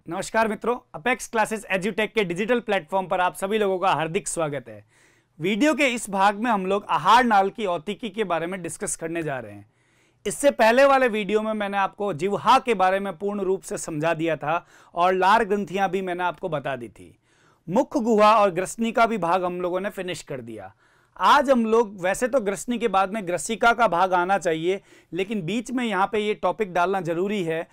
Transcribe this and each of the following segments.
नमस्कार मित्रों, apex classes एजुटेक के डिजिटल प्लेटफॉर्म पर आप सभी लोगों का हार्दिक स्वागत है। वीडियो के इस भाग में हम लोग आहार नाल की औतिकी के बारे में डिस्कस करने जा रहे हैं। इससे पहले वाले वीडियो में मैंने आपको जिह्वा के बारे में पूर्ण रूप से समझा दिया था और लार ग्रंथियां भी मैंने आपको बता दी थी। मुख गुहा और ग्रसनी का भी भाग हम लोगों ने फिनिश कर दिया। आज हम लोग, वैसे तो ग्रसनी के बाद में ग्रसिका का भाग आना चाहिए, लेकिन बीच में यहाँ पे ये टॉपिक डालना जरूरी है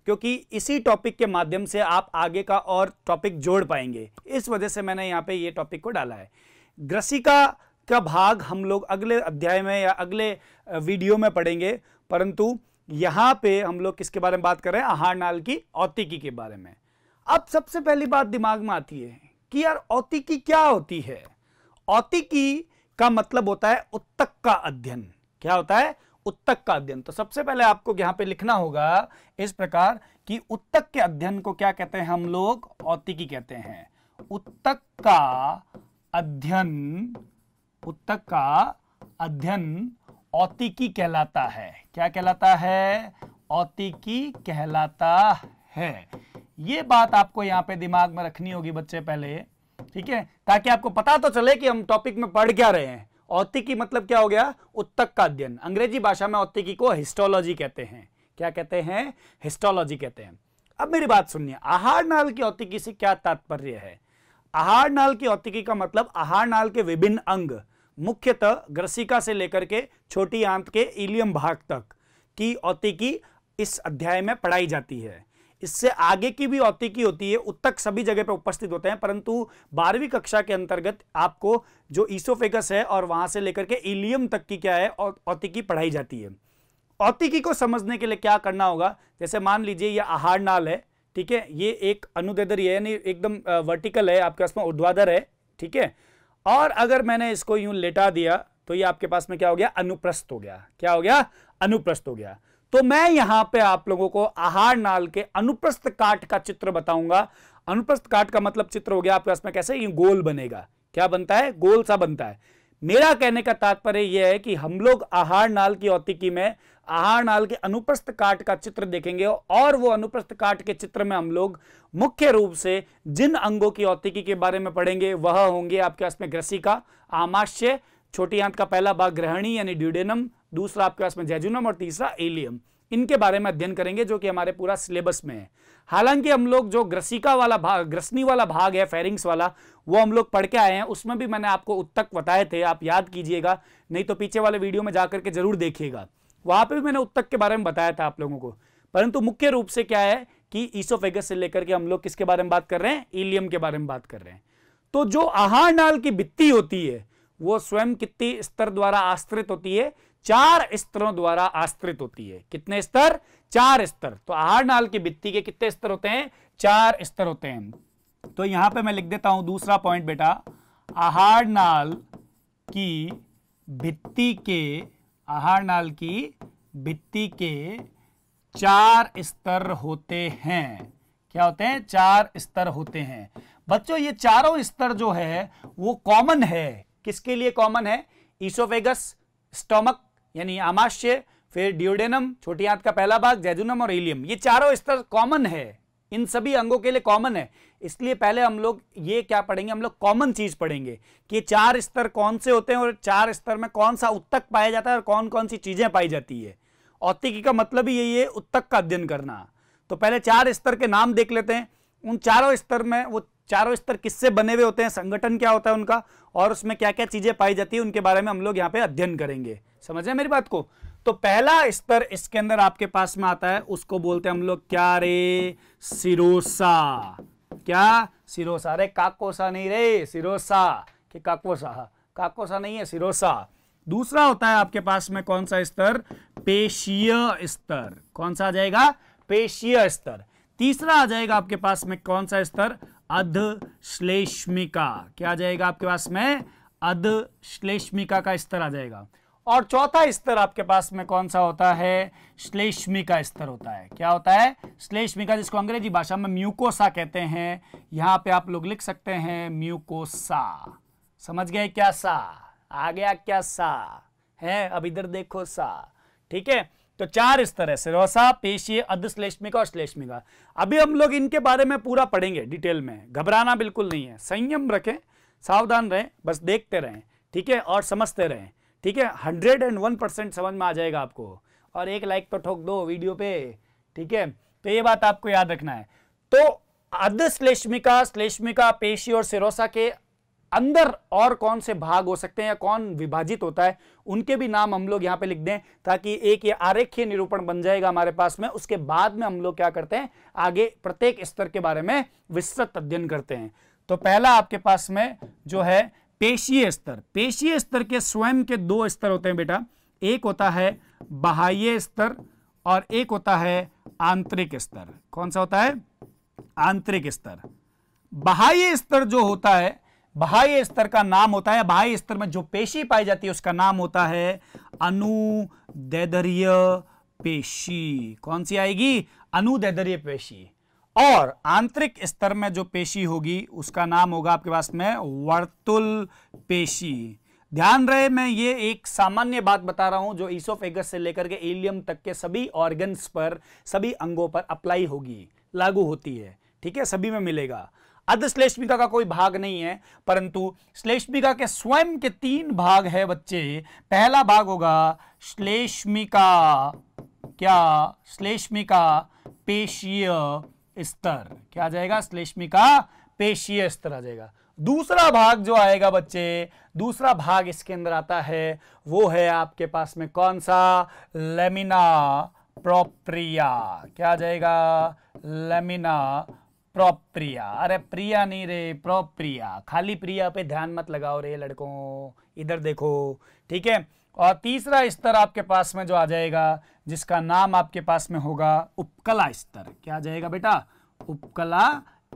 क्योंकि इसी टॉपिक के माध्यम से आप आगे का और टॉपिक जोड़ पाएंगे। इस वजह से मैंने यहाँ पे ये टॉपिक को डाला है। ग्रसिका का भाग हम लोग अगले अध्याय में या अगले वीडियो में पढ़ेंगे, परंतु यहाँ पे हम लोग किसके बारे में बात कर रहे हैं? आहार नाल की औतिकी के बारे में। अब सबसे पहली बात दिमाग में आती है कि यार औतिकी क्या होती है। औतिकी का मतलब होता है उत्तक का अध्ययन। क्या होता है? उत्तक का अध्ययन। तो सबसे पहले आपको यहां पे लिखना होगा इस प्रकार कि उत्तक के अध्ययन को क्या कहते हैं? हम लोग औतिकी कहते हैं। उत्तक का अध्ययन, उत्तक का अध्ययन औतिकी कहलाता है। क्या कहलाता है? औतिकी कहलाता है। ये बात आपको यहां पे दिमाग में रखनी होगी बच्चे पहले, ठीक है, ताकि आपको पता तो चले कि हम टॉपिक में पढ़ क्या रहे हैं। औतिकी मतलब क्या हो गया? उत्तक का अध्ययन। अंग्रेजी भाषा में औतिकी को हिस्टोलॉजी कहते हैं। क्या कहते हैं? हिस्टोलॉजी कहते हैं। अब मेरी बात सुनिए, आहार नाल की औतिकी से क्या तात्पर्य है? आहार नाल की औतिकी का मतलब आहार नाल के विभिन्न अंग, मुख्यतः ग्रसिका से लेकर के छोटी आंत के इलियम भाग तक की औतिकी इस अध्याय में पढ़ाई जाती है। इससे आगे की भी औतिकी होती है। उत्तक सभी जगह पे उपस्थित होते हैं, परंतु 12वीं कक्षा के अंतर्गत आपको जो ईसोफेगस है और वहां से लेकर के इलियम तक की क्या है औतिकी पढ़ाई जाती है। औतिकी को समझने के लिए क्या करना होगा? जैसे मान लीजिए ये आहार नाल है, ठीक है, ये एक अनुदैर्ध्य है, यानी एकदम वर्टिकल है, आपके पास में ऊर्ध्वाधर है, ठीक है। और अगर मैंने इसको यूं लेटा दिया तो ये आपके पास में क्या हो गया? अनुप्रस्थ हो गया। क्या हो गया? अनुप्रस्थ हो गया। तो मैं यहां पे आप लोगों को आहार नाल के अनुप्रस्थ काट का चित्र बताऊंगा। अनुप्रस्थ काट का मतलब चित्र हो गया आपके पास में कैसे? ये गोल बनेगा। क्या बनता है? गोल सा बनता है। मेरा कहने का तात्पर्य यह है कि हम लोग आहार नाल की औतिकी में आहार नाल के अनुप्रस्थ काट का चित्र देखेंगे और वो अनुप्रस्थ काट के चित्र में हम लोग मुख्य रूप से जिन अंगों की औतिकी के बारे में पढ़ेंगे वह होंगे आपके पास में ग्रसिका, आमाशय, छोटी आंत का पहला भाग ग्रहणी यानी ड्यूडेनम, दूसरा आपके पास में जैजुनम और तीसरा एलियम। इनके बारे में अध्ययन करेंगे जो कि हमारे पूरा सिलेबस में है। हालांकि हम लोग जो ग्रसिका वाला भाग, ग्रसनी वाला भाग है, फेरिंग्स वाला, वो हम लोग पढ़ के आए हैं। उसमें भी मैंने आपको उत्तक बताए थे, आप याद कीजिएगा, नहीं तो पीछे वाले वीडियो में जाकर के जरूर देखिएगा। वहां पे भी मैंने उत्तक के बारे में बताया था आप लोगों को। परंतु मुख्य रूप से क्या है कि ईसोफेगस से लेकर के हम लोग किसके बारे में बात कर रहे हैं? इलियम के बारे में बात कर रहे हैं। तो जो आहार नाल की भित्ति होती है वो स्वयं कितने स्तर द्वारा आश्रित होती है? 4 स्तरों द्वारा आश्रित होती है। कितने स्तर? 4 स्तर। तो आहार नाल की भित्ति के कितने स्तर होते हैं? 4 स्तर होते हैं। तो यहां पे मैं लिख देता हूं दूसरा पॉइंट बेटा, आहार नाल की भित्ति के, आहार नाल की भित्ति के 4 स्तर होते हैं। क्या होते हैं? 4 स्तर होते हैं। बच्चों ये चारों स्तर जो है वो कॉमन है। किसके लिए कॉमन है? ईसोफेगस, स्टोमक यानी आमाशय, फिर ड्यूडेनम, छोटी आंत का पहला भाग, जैजुनम और इलियम, ये चारों स्तर कॉमन है। इन सभी अंगों के लिए कॉमन है। इसलिए पहले हम लोग ये क्या पढ़ेंगे? हम लोग कॉमन चीज पढ़ेंगे कि ये 4 स्तर कौन से होते हैं और 4 स्तर में कौन सा उत्तक पाया जाता है और कौन कौन सी चीजें पाई जाती है। औतिकी का मतलब ही यही है, उत्तक का अध्ययन करना। तो पहले 4 स्तर के नाम देख लेते हैं। उन चारों स्तर में, वो चारों स्तर किससे बने हुए होते हैं, संगठन क्या होता है उनका, और उसमें क्या क्या चीजें पाई जाती है, उनके बारे में हम लोग यहाँ पे अध्ययन करेंगे। समझे मेरी बात को? तो पहला स्तर इसके अंदर आपके पास में आता है, उसको बोलते हैं हम लोग क्या रे? सिरोसा। क्या? सिरोसा। अरे काकोसा नहीं रे, सिरोसा कि काकोसा? काकोसा नहीं है, सिरोसा। दूसरा होता है आपके पास में कौन सा स्तर? पेशीय स्तर। कौन सा आ जाएगा? पेशीय स्तर। तीसरा आ जाएगा आपके पास में कौन सा स्तर? अधश्लेष्मिका। क्या आ जाएगा आपके पास में? अधश्लेष्मिका का स्तर आ जाएगा। और चौथा स्तर आपके पास में कौन सा होता है? श्लेष्मिका स्तर होता है। क्या होता है? श्लेष्मिका, जिसको अंग्रेजी भाषा में म्यूकोसा कहते हैं। यहां पे आप लोग लिख सकते हैं म्यूकोसा। समझ गए क्या? सा आ गया क्या? सा है। अब इधर देखो सा, ठीक है। तो 4 स्तर है, सिरोसा, पेशीय, अधश्लेष्मिका और श्लेष्मिका। अभी हम लोग इनके बारे में पूरा पढ़ेंगे डिटेल में, घबराना बिल्कुल नहीं है, संयम रखें, सावधान रहें, बस देखते रहें, ठीक है, और समझते रहें, ठीक है। 101% समझ में आ जाएगा आपको, और एक लाइक तो ठोक दो वीडियो पे, ठीक है। तो ये बात आपको याद रखना है। तो अधश्लेष्मिका, श्लेष्मिका, पेशी और सिरोसा के अंदर और कौन से भाग हो सकते हैं या कौन विभाजित होता है, उनके भी नाम हम लोग यहां पे लिख दें, ताकि एक ये आरेखीय निरूपण बन जाएगा हमारे पास में। उसके बाद में हम लोग क्या करते हैं, आगे प्रत्येक स्तर के बारे में विस्तृत अध्ययन करते हैं। तो पहला आपके पास में जो है पेशीय स्तर। पेशीय स्तर के स्वयं के 2 स्तर होते हैं बेटा, एक होता है बाह्य स्तर और एक होता है आंतरिक स्तर। कौन सा होता है? आंतरिक स्तर। बाह्य स्तर जो होता है, बाह्य स्तर का नाम होता है, बाह्य स्तर में जो पेशी पाई जाती है उसका नाम होता है अनुदैर्ध्य पेशी। कौन सी आएगी? अनुदैर्ध्य पेशी। और आंतरिक स्तर में जो पेशी होगी उसका नाम होगा आपके पास में वर्तुल पेशी। ध्यान रहे, मैं ये एक सामान्य बात बता रहा हूं जो ईसोफेगस से लेकर के इलियम तक के सभी ऑर्गन्स पर, सभी अंगों पर अप्लाई होगी, लागू होती है, ठीक है, सभी में मिलेगा। अधश्लेष्मिका का कोई भाग नहीं है, परंतु श्लेष्मिका के स्वयं के 3 भाग है बच्चे। पहला भाग होगा श्लेष्मिका, क्या? श्लेष्मिका पेशीय स्तर। क्या आ जाएगा? श्लेष्मिका पेशीय स्तर आ जाएगा। दूसरा भाग जो आएगा बच्चे, दूसरा भाग इसके अंदर आता है, वो है आपके पास में कौन सा? Lamina propria. क्या आ जाएगा? Lamina propria. अरे प्रिया नहीं रे, प्रोप्रिया। खाली प्रिया पे ध्यान मत लगाओ रे लड़कों, इधर देखो, ठीक है। और तीसरा स्तर आपके पास में जो आ जाएगा, जिसका नाम आपके पास में होगा उपकला स्तर। क्या आ जाएगा बेटा? उपकला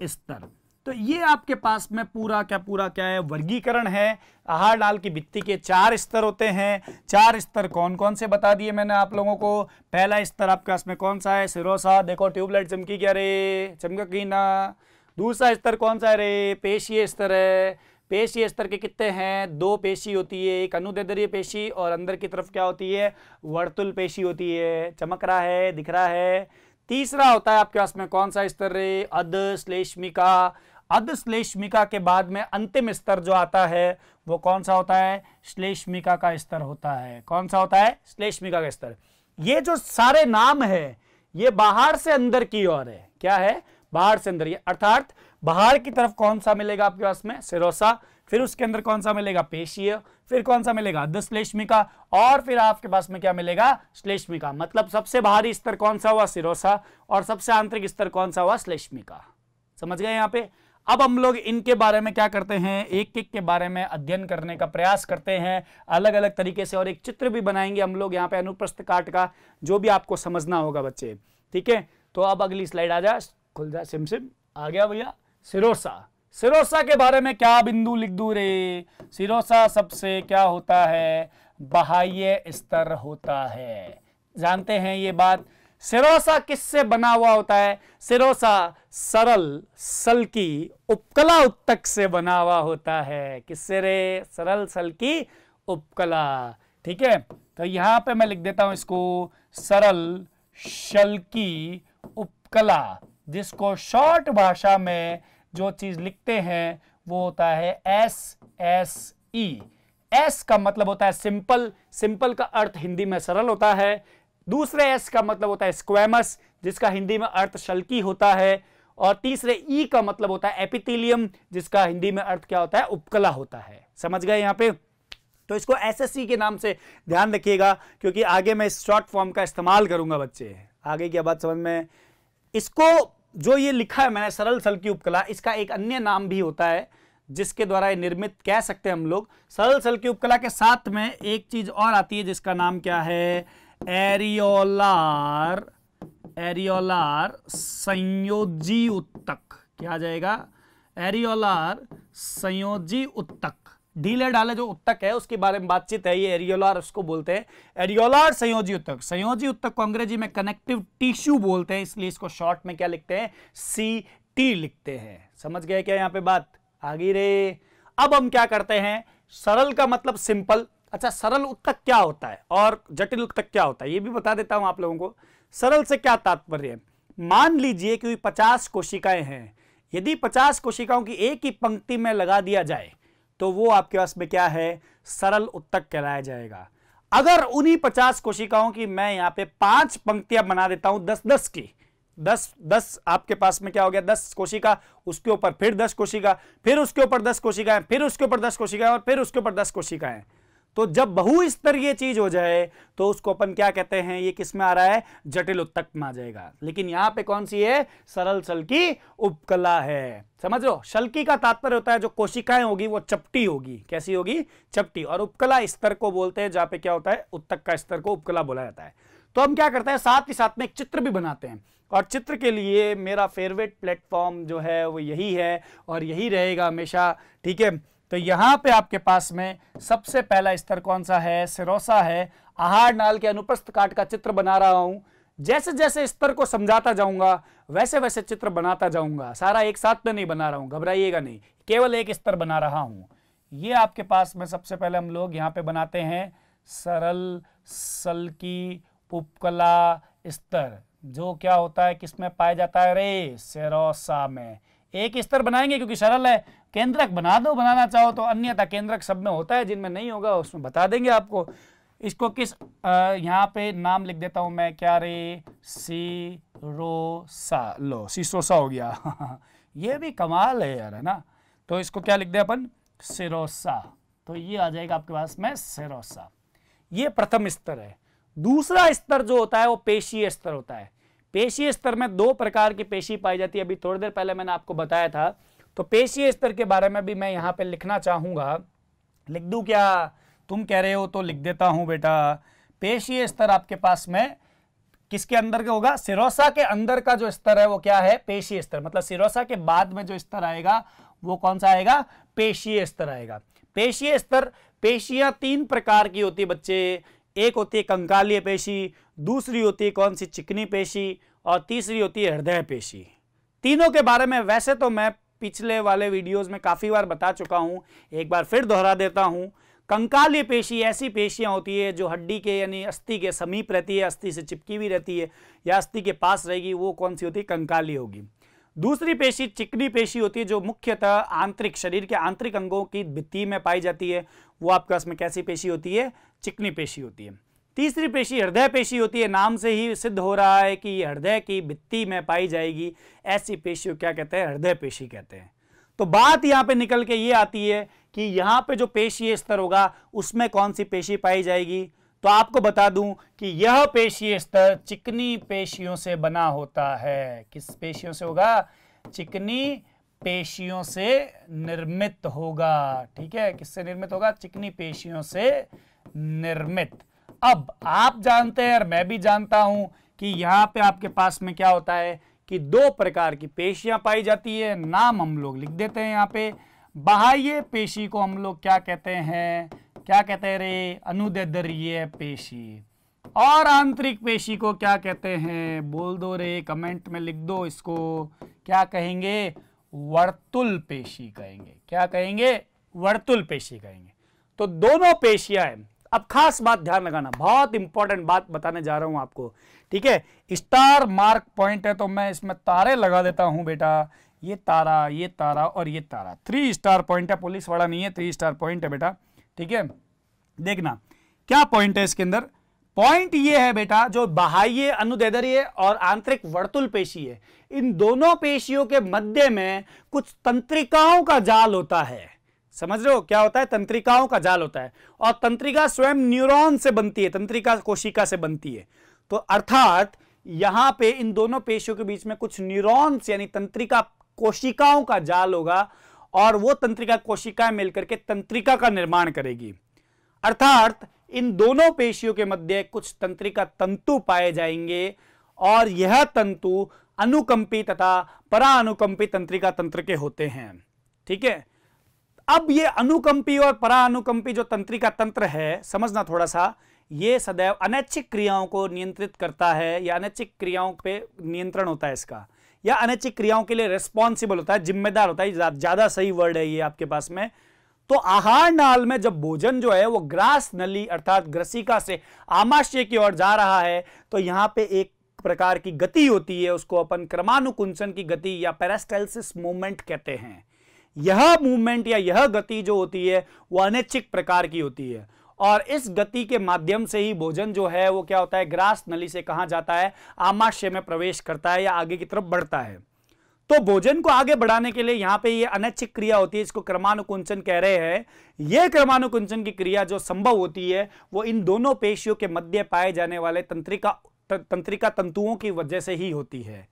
स्तर। तो ये आपके पास में पूरा क्या है, वर्गीकरण है। आहार नाल की भित्ति के 4 स्तर होते हैं। 4 स्तर कौन कौन से बता दिए मैंने आप लोगों को। पहला स्तर आपके पास में कौन सा है? सिरोसा। देखो ट्यूबलाइट चमकी क्या रे? चमकी ना। दूसरा स्तर कौन सा है रे? पेशीय स्तर है। पेशीय स्तर के कितने हैं? 2 पेशी होती है, एक अनुदैर्ध्य पेशी और अंदर की तरफ क्या होती है? वर्तुल पेशी होती है। चमक रहा है, दिख रहा है। तीसरा होता है आपके पास में कौन सा स्तर रे? अधश्लेष्मिका। अधश्लेष्मिका के बाद में अंतिम स्तर जो आता है वो कौन सा होता है? श्लेष्मिका का स्तर होता है। कौन सा होता है? श्लेष्मिका का स्तर। ये जो सारे नाम है ये बाहर से अंदर की ओर है। क्या है? बाहर से अंदर। ये अर्थात बाहर की तरफ कौन सा मिलेगा आपके पास में? सिरोसा। फिर उसके अंदर कौन सा मिलेगा? पेशीय। फिर कौन सा मिलेगा? अधश्लेष्मिका। और फिर आपके पास में क्या मिलेगा? श्लेष्मिका। मतलब सबसे बाहरी स्तर कौन सा हुआ? सिरोसा। और सबसे आंतरिक स्तर कौन सा हुआ? श्लेष्मिका। समझ गए यहाँ पे? अब हम लोग इनके बारे में क्या करते हैं, एक एक के बारे में अध्ययन करने का प्रयास करते हैं अलग अलग तरीके से, और एक चित्र भी बनाएंगे हम लोग यहाँ पे अनुप्रस्थ काट का, जो भी आपको समझना होगा बच्चे, ठीक है। तो अब अगली स्लाइड आ जा, खुल जा सिम। आ गया भैया। सिरोसा। सिरोसा के बारे में क्या बिंदु लिख दूं रे? सिरोसा सबसे क्या होता है? बाह्य स्तर होता है। जानते हैं ये बात। सिरोसा किससे बना हुआ होता है? सिरोसा सरल सल्की उपकला उत्तक से बना हुआ होता है। किससे रे? सरल सल्की उपकला, ठीक है। तो यहां पे मैं लिख देता हूं इसको सरल शल्की उपकला, जिसको शॉर्ट भाषा में जो चीज लिखते हैं वो होता है SSE। S का मतलब होता है सिंपल। सिंपल का अर्थ हिंदी में सरल होता है। दूसरे S का मतलब होता है स्क्वैमस, जिसका हिंदी में अर्थ शल्की होता है। और तीसरे E का मतलब होता है एपिथेलियम, जिसका हिंदी में अर्थ क्या होता है? उपकला होता है। समझ गए यहाँ पे? तो इसको SSE के नाम से ध्यान रखिएगा, क्योंकि आगे मैं इस शॉर्ट फॉर्म का इस्तेमाल करूंगा बच्चे। आगे क्या बात समझ में? इसको जो ये लिखा है मैंने सरल सल्की उपकला, इसका एक अन्य नाम भी होता है जिसके द्वारा ये निर्मित कह सकते हैं हम लोग। सरल सल्की उपकला के साथ में एक चीज और आती है जिसका नाम क्या है? एरियोलार। एरियोलार संयोजी उत्तक। क्या आ जाएगा? एरियोलार संयोजी उत्तक। ढीले ढाले जो उत्तक है उसके बारे में बातचीत है, ये एरियोलार उसको बोलते हैं। एरियोलार संयोजी उत्तक। संयोजी उत्तक को अंग्रेजी में कनेक्टिव टिश्यू बोलते हैं, इसलिए इसको शॉर्ट में क्या लिखते हैं? CT लिखते हैं। समझ गए क्या यहाँ पे बात? आगे रे। अब हम क्या करते हैं? सरल का मतलब सिंपल, अच्छा, सरल उत्तक क्या होता है और जटिल उत्तक क्या होता है ये भी बता देता हूं आप लोगों को। सरल से क्या तात्पर्य है? मान लीजिए कि 50 कोशिकाएं हैं, यदि 50 कोशिकाओं की एक ही पंक्ति में लगा दिया जाए तो वो आपके पास में क्या है? सरल उत्तक कहलाया जाएगा। अगर उन्हीं 50 कोशिकाओं की मैं यहां पे 5 पंक्तियां बना देता हूं 10-10 की, 10-10 आपके पास में क्या हो गया? 10 कोशिका, उसके ऊपर फिर 10 कोशिका, फिर उसके ऊपर 10 कोशिकाएं, फिर उसके ऊपर 10 कोशिकाएं और फिर उसके ऊपर 10 कोशिकाएं, तो जब बहुस्तरीय चीज हो जाए तो उसको अपन क्या कहते हैं? ये किस में आ रहा है? जटिल उत्तक में आ जाएगा। लेकिन यहां पे कौन सी है? सरल शल्की उपकला है। समझ लो, शल्की का तात्पर्य होता है जो कोशिकाएं होगी वो चपटी होगी। कैसी होगी? चपटी। और उपकला स्तर को बोलते हैं जहां पे क्या होता है? उत्तक का स्तर को उपकला बोला जाता है। तो हम क्या करते हैं? साथ ही साथ में एक चित्र भी बनाते हैं, और चित्र के लिए मेरा फेवरेट प्लेटफॉर्म जो है वो यही है और यही रहेगा हमेशा। ठीक है, तो यहां पे आपके पास में सबसे पहला स्तर कौन सा है? सिरोसा है। आहार नाल के अनुप्रस्थ काट का चित्र बना रहा हूं। जैसे जैसे स्तर को समझाता जाऊंगा वैसे वैसे चित्र बनाता जाऊंगा। सारा एक साथ में नहीं बना रहा हूं, घबराइएगा नहीं, केवल एक स्तर बना रहा हूं। ये आपके पास में सबसे पहले हम लोग यहां पे बनाते हैं सरल शल्की उपकला स्तर, जो क्या होता है? किसमें पाया जाता है रे? सिरोसा में। एक स्तर बनाएंगे क्योंकि सरल है। केंद्रक बना दो बनाना चाहो तो, अन्यथा केंद्रक सब में होता है, जिनमें नहीं होगा उसमें बता देंगे आपको। इसको किस यहाँ पे नाम लिख देता हूं मैं, क्या रे? सिरोसा। लो, सिसोसा हो गया। ये भी कमाल है यार, है ना? तो इसको क्या लिख दे अपन? सिरोसा। तो ये आ जाएगा आपके पास में सिरोसा। ये प्रथम स्तर है। दूसरा स्तर जो होता है वो पेशीय स्तर होता है। पेशीय स्तर में 2 प्रकार की पेशी पाई जाती है। अभी थोड़ी देर पहले मैंने आपको बताया था। तो पेशीय स्तर के बारे में भी मैं यहां पे लिखना चाहूंगा। लिख दूं क्या? तुम कह रहे हो तो लिख देता हूं बेटा। पेशीय स्तर आपके पास में किसके अंदर का होगा? सिरोसा के अंदर का जो स्तर है वो क्या है? पेशीय स्तर। मतलब सिरोसा के बाद में जो स्तर आएगा वो कौन सा आएगा? पेशीय स्तर आएगा। पेशीय स्तर, पेशियां 3 प्रकार की होती है बच्चे। एक होती है कंकालीय पेशी, दूसरी होती है कौन सी? चिकनी पेशी, और तीसरी होती है हृदय पेशी। तीनों के बारे में वैसे तो मैं पिछले वाले वीडियोस में काफी बार बता चुका हूं, एक बार फिर दोहरा देता हूं। कंकालीय पेशी ऐसी पेशियां होती है जो हड्डी के यानी अस्थि के समीप रहती है, अस्थि से चिपकी हुई रहती है या अस्थि के पास रहेगी, वो कौन सी होती है? कंकालीय होगी। दूसरी पेशी चिकनी पेशी होती है जो मुख्यतः आंतरिक, शरीर के आंतरिक अंगों की भित्ति में पाई जाती है। वो आपके पास में कैसी पेशी होती है? चिकनी पेशी होती है। तीसरी पेशी हृदय पेशी होती है। नाम से ही सिद्ध हो रहा है कि ये हृदय की भित्ति में पाई जाएगी। ऐसी पेशी को क्या कहते हैं? हृदय पेशी कहते हैं। तो बात यहां पे निकल के ये आती है कि यहां पे जो पेशीय स्तर होगा उसमें कौन सी पेशी पाई जाएगी? तो आपको बता दूं कि यह पेशीय स्तर चिकनी पेशियों से बना होता है। किस पेशियों से होगा? चिकनी पेशियों से निर्मित होगा। ठीक है, किससे निर्मित होगा? चिकनी पेशियों से निर्मित। अब आप जानते हैं और मैं भी जानता हूं कि यहां पे आपके पास में क्या होता है कि 2 प्रकार की पेशियां पाई जाती है। नाम हम लोग लिख देते हैं यहां पे। बाह्य पेशी को हम लोग क्या कहते हैं? क्या कहते हैं रे? अनुदैर्ध्य पेशी। और आंतरिक पेशी को क्या कहते हैं? बोल दो रे, कमेंट में लिख दो इसको। क्या कहेंगे? वर्तुल पेशी कहेंगे। क्या कहेंगे? वर्तुल पेशी कहेंगे। तो दोनों पेशियां हैं। अब खास बात ध्यान लगाना, बहुत इंपॉर्टेंट बात बताने जा रहा हूं आपको। ठीक है, स्टार मार्क पॉइंट है तो मैं इसमें तारे लगा देता हूं बेटा। ये तारा, ये तारा और ये तारा, 3 स्टार पॉइंट है। पुलिस वाला नहीं है, 3 स्टार पॉइंट है बेटा। ठीक है, देखना क्या पॉइंट है इसके अंदर। पॉइंट ये है बेटा, जो बाह्य, अनुदैर्ध्य और आंतरिक वर्तुल पेशी है, इन दोनों पेशियों के मध्य में कुछ तंत्रिकाओं का जाल होता है। समझ रहे हो क्या होता है? तंत्रिकाओं का जाल होता है। और तंत्रिका स्वयं न्यूरॉन से बनती है, तंत्रिका कोशिका से बनती है। तो अर्थात यहां पे इन दोनों पेशियों के बीच में कुछ न्यूरॉन्स यानी तंत्रिका कोशिकाओं का जाल होगा, और वो तंत्रिका कोशिकाएं मिलकर के तंत्रिका का निर्माण करेगी। अर्थात इन दोनों पेशियों के मध्य कुछ तंत्रिका तंतु पाए जाएंगे, और यह तंतु अनुकंपी तथा परानुकंपी तंत्रिका तंत्र के होते हैं। ठीक है, अब ये अनुकंपी और परानुकंपी जो तंत्रिका तंत्र है, समझना थोड़ा सा, ये सदैव अनैच्छिक क्रियाओं को नियंत्रित करता है, या अनैच्छिक क्रियाओं पे नियंत्रण होता है इसका, या अनैच्छिक क्रियाओं के लिए रिस्पॉन्सिबल होता है, जिम्मेदार होता है। ज्यादा सही वर्ड है ये आपके पास में। तो आहार नाल में जब भोजन जो है वो ग्रास नली अर्थात ग्रसिका से आमाशय की ओर जा रहा है तो यहां पे एक प्रकार की गति होती है, उसको अपन क्रमानुकुंचन की गति या पेरिस्टाल्सिस मूवमेंट कहते हैं। यह मूवमेंट या यह गति जो होती है वो अनैच्छिक प्रकार की होती है और इस गति के माध्यम से ही भोजन जो है वो क्या होता है, ग्रास नली से कहां जाता है, आमाशय में प्रवेश करता है या आगे की तरफ बढ़ता है। तो भोजन को आगे बढ़ाने के लिए यहां पे ये अनैच्छिक क्रिया होती है, इसको क्रमानुकुंचन कह रहे हैं। यह क्रमानुकुंचन की क्रिया जो संभव होती है वो इन दोनों पेशियों के मध्य पाए जाने वाले तंत्रिका तंतुओं की वजह से ही होती है।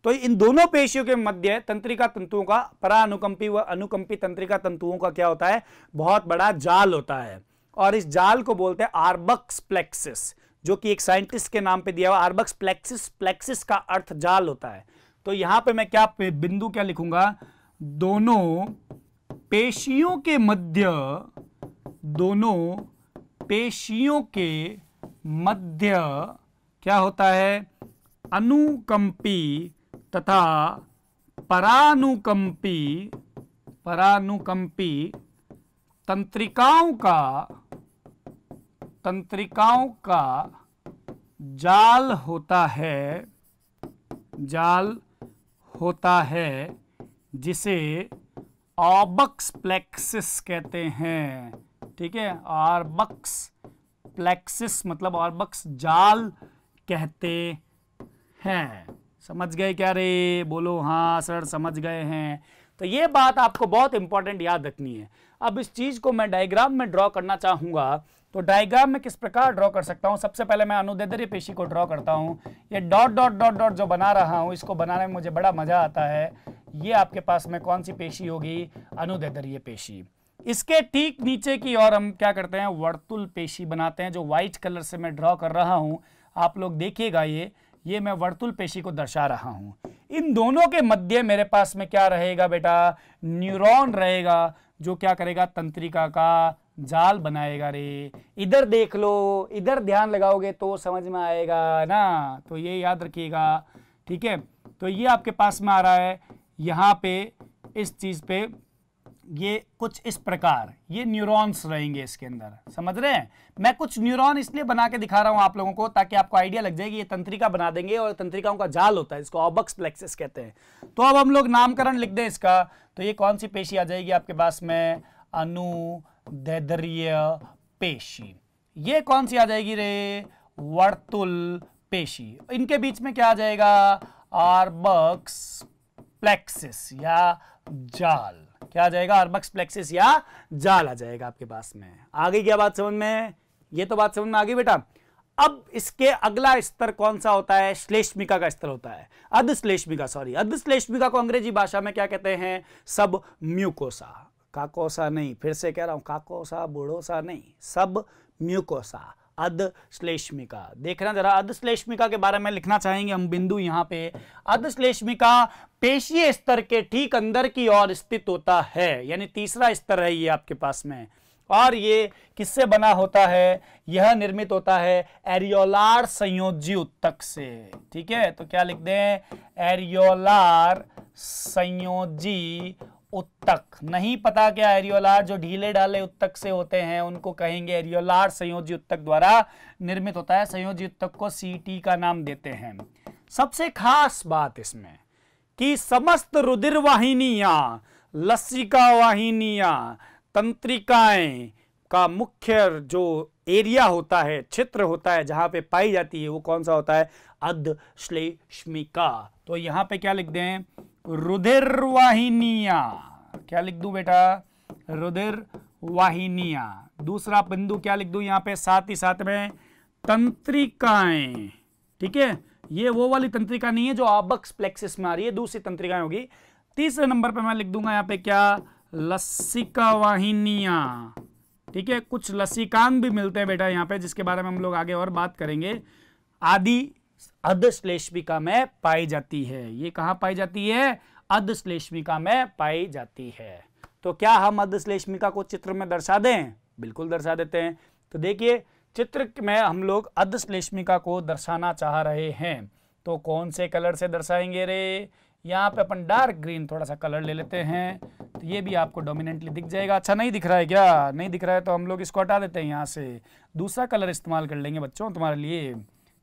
तो इन दोनों पेशियों के मध्य तंत्रिका तंतुओं का, परानुकंपी व अनुकंपी तंत्रिका तंतुओं का क्या होता है, बहुत बड़ा जाल होता है और इस जाल को बोलते हैं आर्बक्स प्लेक्सिस, जो कि एक साइंटिस्ट के नाम पे दिया हुआ आर्बक्स प्लेक्सिस। प्लेक्सिस का अर्थ जाल होता है। तो यहां पे मैं क्या बिंदु क्या लिखूंगा, दोनों पेशियों के मध्य, दोनों पेशियों के मध्य क्या होता है, अनुकंपी तथा परानुकंपी तंत्रिकाओं का जाल होता है जिसे ऑर्बक्स प्लेक्सिस कहते हैं। ठीक है, ऑर्बक्स प्लेक्सिस मतलब ऑर्बक्स जाल कहते हैं। समझ गए क्या रे? बोलो हाँ सर समझ गए हैं। तो ये बात आपको बहुत इंपॉर्टेंट याद रखनी है। अब इस चीज को मैं डायग्राम में ड्रॉ करना चाहूंगा तो डायग्राम में किस प्रकार ड्रॉ कर सकता हूं। सबसे पहले मैं अनुदैर्ध्य पेशी को ड्रॉ करता हूं। ये डॉट डॉट डॉट डॉट जो बना रहा हूं, इसको बनाने में मुझे बड़ा मजा आता है। ये आपके पास में कौन सी पेशी होगी, अनुदैर्ध्य पेशी। इसके ठीक नीचे की ओर हम क्या करते हैं, वर्तुल पेशी बनाते हैं, जो व्हाइट कलर से मैं ड्रॉ कर रहा हूं। आप लोग देखिएगा, ये मैं वर्तुल पेशी को दर्शा रहा हूं। इन दोनों के मध्य मेरे पास में क्या रहेगा बेटा, न्यूरॉन रहेगा, जो क्या करेगा, तंत्रिका का जाल बनाएगा रे। इधर देख लो, इधर ध्यान लगाओगे तो समझ में आएगा ना, तो ये याद रखिएगा। ठीक है, तो ये आपके पास में आ रहा है, यहाँ पे इस चीज पे ये कुछ इस प्रकार ये न्यूरॉन्स रहेंगे इसके अंदर। समझ रहे हैं? मैं कुछ न्यूरॉन इसलिए बना के दिखा रहा हूं आप लोगों को ताकि आपको आइडिया लग जाए कि ये तंत्रिका बना देंगे और तंत्रिकाओं का जाल होता है, इसको ऑर्बक्स प्लेक्सिस कहते हैं। तो अब हम लोग नामकरण लिख दें इसका। तो ये कौन सी पेशी आ जाएगी आपके पास में, अनुदैर्ध्य पेशी। ये कौन सी आ जाएगी रे, वर्तुल पेशी। इनके बीच में क्या आ जाएगा, ऑर्बक्स प्लेक्सिस या जाल। क्या आ जाएगा, ऑर्बक्स प्लेक्सिस या जाल आ जाएगा आपके पास में। आ गई क्या बात समझ में? ये तो बात समझ में आ गई बेटा। अब इसके अगला स्तर कौन सा होता है, श्लेष्मिका का स्तर होता है, अधश्लेष्मिका। सॉरी, अधश्लेष्मिका को अंग्रेजी भाषा में क्या कहते हैं, सब म्यूकोसा। काकोसा नहीं, फिर से कह रहा हूं, काकोसा बुढ़ोसा नहीं, सब म्यूकोसा, अधश्लेष्मिका। देखना जरा, अधश्लेष्मिका के बारे में लिखना चाहेंगे हम बिंदु यहाँ पे। अधश्लेष्मिका पेशीय स्तर के ठीक अंदर की ओर स्थित होता है, यानी तीसरा स्तर है ये आपके पास में। और ये किससे बना होता है, यह निर्मित होता है एरियोलार संयोजी उत्तक से। ठीक है, तो क्या लिख दें, एरियोलार संयोजी उत्तक। नहीं पता क्या एरियोलार, जो ढीले ढाले उत्तक से होते हैं उनको कहेंगे एरियोलार संयोजी उत्तक द्वारा निर्मित होता है। संयोजी उत्तक को सीटी का नाम देते हैं। सबसे खास बात इसमें कि समस्त रुधिर वाहिनियां, लसिका वाहिनियां, तंत्रिकाएं का मुख्य जो एरिया होता है, क्षेत्र होता है जहां पे पाई जाती है, वो कौन सा होता है, अधश्लेष्मिका। तो यहां पे क्या लिख दें, रुधिर वाहिनियां। क्या लिख दूं बेटा, रुधिर वाहिनियां। दूसरा बिंदु क्या लिख दूं यहां पे, साथ ही साथ में तंत्रिकाएं। ठीक है, ये वो वाली तंत्रिका नहीं है जो ऑर्बक्स प्लेक्सिस में आ रही है, दूसरी तंत्रिकाएं होगी। तीसरे नंबर पे मैं लिख दूंगा यहाँ पे क्या, लसिका वाहिनियां। ठीक है, कुछ लसिकांग भी मिलते हैं बेटा यहाँ पे, जिसके बारे में हम लोग आगे और बात करेंगे। आदि अधश्लेष्मिका में पाई जाती है। ये कहां पाई जाती है, अधश्लेष्मिका में पाई जाती है। तो क्या हम अधश्लेष्मिका को चित्र में दर्शा दें? बिल्कुल दर्शा देते हैं। तो देखिए, चित्र में हम लोग अधश्लेष्मिका को दर्शाना चाह रहे हैं, तो कौन से कलर से दर्शाएंगे रे, यहाँ पे अपन डार्क ग्रीन थोड़ा सा कलर ले लेते हैं, तो ये भी आपको डोमिनेंटली दिख जाएगा। अच्छा नहीं दिख रहा है क्या? नहीं दिख रहा है तो हम लोग इसको हटा देते हैं, यहाँ से दूसरा कलर इस्तेमाल कर लेंगे बच्चों तुम्हारे लिए,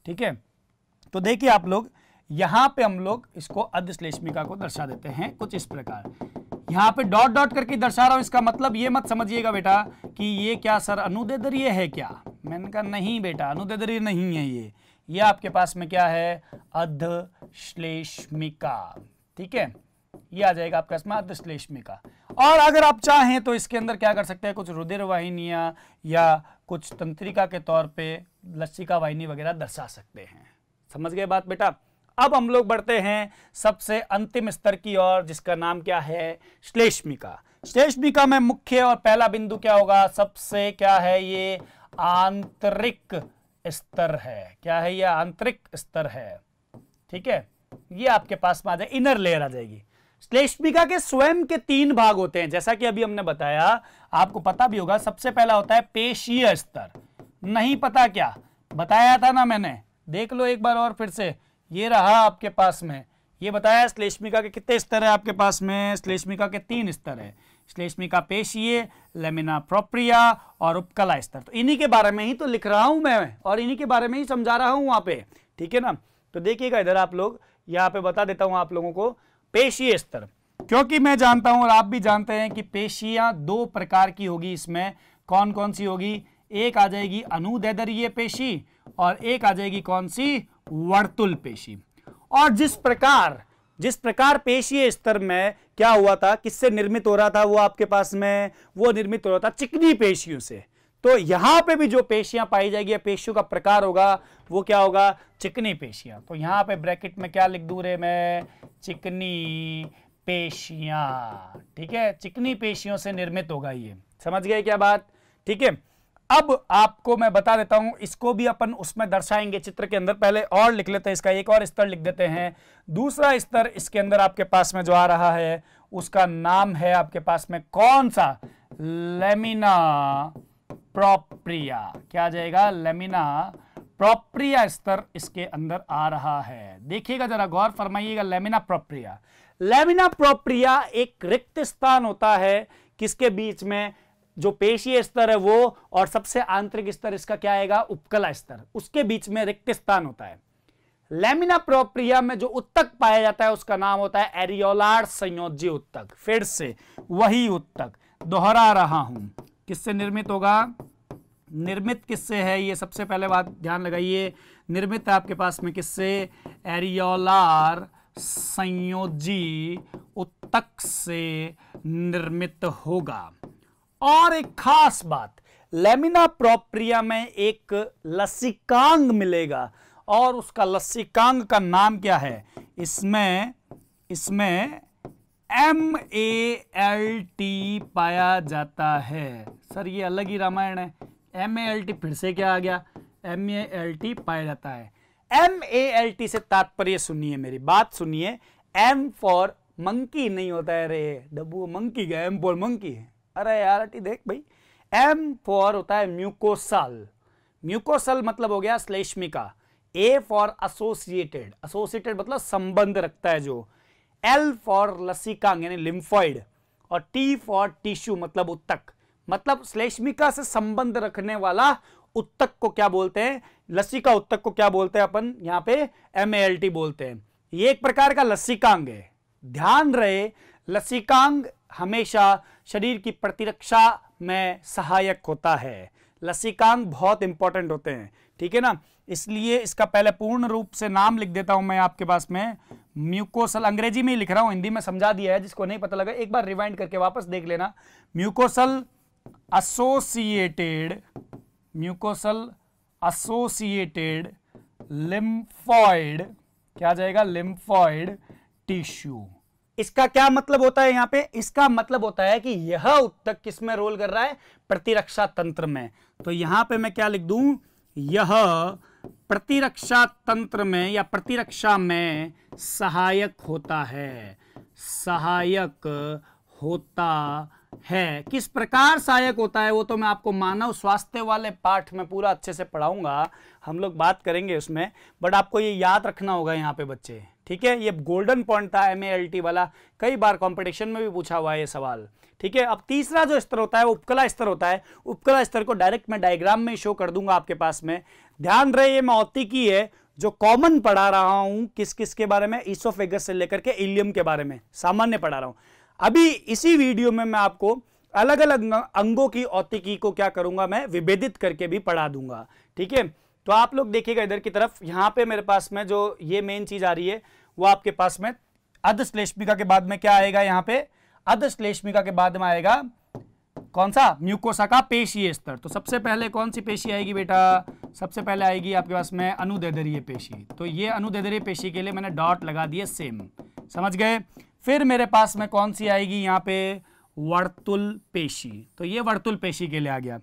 ठीक है। तो देखिए आप लोग, यहाँ पे हम लोग इसको अर्धश्लेष्मिका को दर्शा देते हैं कुछ इस प्रकार। यहाँ पे डॉट डॉट करके दर्शा रहा हूँ, इसका मतलब ये मत समझिएगा बेटा कि ये क्या सर अनुदैर्ध्य है क्या। मैंने कहा नहीं बेटा, अनुदैर्ध्य नहीं है ये आपके पास में क्या है, अर्धश्लेष्मिका, ठीक है। ये आ जाएगा आपके पास में अर्धश्लेष्मिका। और अगर आप चाहें तो इसके अंदर क्या कर सकते हैं, कुछ रुधिर वाहिनियां या कुछ तंत्रिका के तौर पे लसिका वाहिनी वगैरह दर्शा सकते हैं। समझ गए बात बेटा। अब हम लोग बढ़ते हैं सबसे अंतिम स्तर की ओर, जिसका नाम क्या है, श्लेष्मिका। श्लेष्मिका में मुख्य और पहला बिंदु क्या होगा, सबसे क्या है, ये आंतरिक स्तर है। क्या है ये, आंतरिक स्तर है, ठीक है। ये आपके पास में आ जाए, इनर लेयर आ जाएगी। श्लेष्मिका के स्वयं के 3 भाग होते हैं, जैसा कि अभी हमने बताया, आपको पता भी होगा। सबसे पहला होता है पेशीय स्तर। नहीं पता क्या बताया था ना मैंने, देख लो एक बार और फिर से। ये रहा आपके पास में, ये बताया श्लेष्मिका के कितने स्तर है आपके पास में, श्लेष्मिका के 3 स्तर है। श्लेष्मिका पेशीय, लेमिना प्रोप्रिया और उपकला स्तर। तो इन्हीं के बारे में ही तो लिख रहा हूं मैं और इन्हीं के बारे में ही समझा रहा हूं वहां पे, ठीक है ना। तो देखिएगा इधर आप लोग, यहाँ पे बता देता हूं आप लोगों को पेशीय स्तर, क्योंकि मैं जानता हूं और आप भी जानते हैं कि पेशियां 2 प्रकार की होगी। इसमें कौन कौन सी होगी, एक आ जाएगी अनुदैर्ध्य पेशी और एक आ जाएगी कौन सी, वर्तुल पेशी। और जिस प्रकार पेशीय स्तर में क्या हुआ था, किससे निर्मित हो रहा था वो आपके पास में, वो निर्मित हो रहा था चिकनी पेशियों से। तो यहां पे भी जो पेशियां पाई जाएगी, पेशियों का प्रकार होगा, वो क्या होगा, चिकनी पेशियां। तो यहां पे ब्रैकेट में क्या लिख दूं रे मैं, चिकनी पेशियां, ठीक है। चिकनी पेशियों से निर्मित होगा ये, समझ गए क्या बात, ठीक है। अब आपको मैं बता देता हूं, इसको भी अपन उसमें दर्शाएंगे चित्र के अंदर। पहले और लिख लेते हैं, इसका एक और स्तर लिख देते हैं। दूसरा स्तर इसके अंदर आपके पास में जो आ रहा है, उसका नाम है आपके पास में कौन सा, लेमिना प्रोप्रिया। क्या आ जाएगा, लेमिना प्रोप्रिया स्तर इसके अंदर आ रहा है। देखिएगा जरा, गौर फरमाइएगा, लेमिना प्रोप्रिया। लेमिना प्रोप्रिया एक रिक्त स्थान होता है किसके बीच में, जो पेशीय स्तर है वो, और सबसे आंतरिक स्तर इसका क्या आएगा, उपकला स्तर, उसके बीच में रिक्त स्थान होता है। लेमिना प्रोप्रिया में जो उत्तक पाया जाता है उसका नाम होता है एरियोलार संयोज्य उत्तक। फिर से वही उत्तक दोहरा रहा हूं, किससे निर्मित होगा, निर्मित किससे है, ये सबसे पहले बात ध्यान लगाइए, निर्मित है आपके पास में किससे, एरियोलार संयोजी उत्तक से निर्मित होगा। और एक खास बात, लेमिना प्रोप्रिया में एक लसिकांग मिलेगा और उसका लसिकांग का नाम क्या है, इसमें MALT पाया जाता है। सर ये अलग ही रामायण है, MALT फिर से क्या आ गया, MALT पाया जाता है। MALT से तात्पर्य सुनिए, मेरी बात सुनिए, M फॉर मंकी नहीं होता है रे, डब्बू मंकी का M फॉर मंकी है, अरे यार देख भाई, M फॉर होता है म्यूकोसल, म्यूकोसल मतलब हो गया श्लेष्मिका। A फॉर एसोसिएटेड, एसोसिएटेड मतलब संबंध रखता है जो। L फॉर लसिकांग यानी लिम्फॉइड, और T फॉर टिश्यू मतलब उत्तक, मतलब श्लेष्मिका से संबंध रखने वाला उत्तक को क्या बोलते हैं, लसिका उत्तक को क्या बोलते हैं अपन, यहाँ पे MALT बोलते हैं। ये एक प्रकार का लसिकांग है। ध्यान रहे, लसिकांग हमेशा शरीर की प्रतिरक्षा में सहायक होता है। लसिकांग बहुत इंपॉर्टेंट होते हैं, ठीक है ना। इसलिए इसका पहले पूर्ण रूप से नाम लिख देता हूं मैं आपके पास में, म्यूकोसल। अंग्रेजी में ही लिख रहा हूं, हिंदी में समझा दिया है, जिसको नहीं पता लगा एक बार रिवाइंड करके वापस देख लेना। Mucosal associated, mucosal associated lymphoid, क्या आ जाएगा, लिम्फॉइड टिश्यू। इसका क्या मतलब होता है, यहां पे इसका मतलब होता है कि यह उत्तक किस में रोल कर रहा है, प्रतिरक्षा तंत्र में। तो यहां पे मैं क्या लिख दूं, यह प्रतिरक्षा तंत्र में या प्रतिरक्षा में सहायक होता है, सहायक होता है। किस प्रकार सहायक होता है वो तो मैं आपको मानव स्वास्थ्य वाले पाठ में पूरा अच्छे से पढ़ाऊंगा, हम लोग बात करेंगे उसमें, बट आपको ये याद रखना होगा यहाँ पे बच्चे, ठीक ठीक है, ये गोल्डन पॉइंट था MALT वाला, कई बार कंपटीशन में भी पूछा हुआ है ये सवाल। ठीक है, अब तीसरा जो स्तर होता है वो उपकला स्तर होता है। उपकला स्तर को डायरेक्ट मैं डायग्राम में शो कर दूंगा आपके पास में। ध्यान रहे ये मैं औतिकी है जो कॉमन पढ़ा रहा हूं, किस किस के बारे में, ईसोफेगस से लेकर के इलियम के बारे में सामान्य पढ़ा रहा हूं। अभी इसी वीडियो में मैं आपको अलग अलग अंगों की औतिकी को क्या करूंगा, मैं विभेदित करके भी पढ़ा दूंगा। ठीक है, तो आप लोग देखिएगा इधर की तरफ, यहां पे मेरे पास में जो ये मेन चीज आ रही है वो आपके पास में अधश्लेष्मिका के बाद में क्या आएगा, यहां पे अधश्लेष्मिका के बाद में आएगा कौन सा, म्यूकोसा का पेशीय स्तर। तो सबसे पहले कौन सी पेशी आएगी बेटा, सबसे पहले आएगी आपके पास में अनुदैर्ध्य पेशी। तो ये अनुदैर्ध्य पेशी के लिए मैंने डॉट लगा दिए सेम, समझ गए। फिर मेरे पास में कौन सी आएगी यहाँ पे, वर्तुल पेशी। तो ये वर्तुल पेशी के लिए आ गया।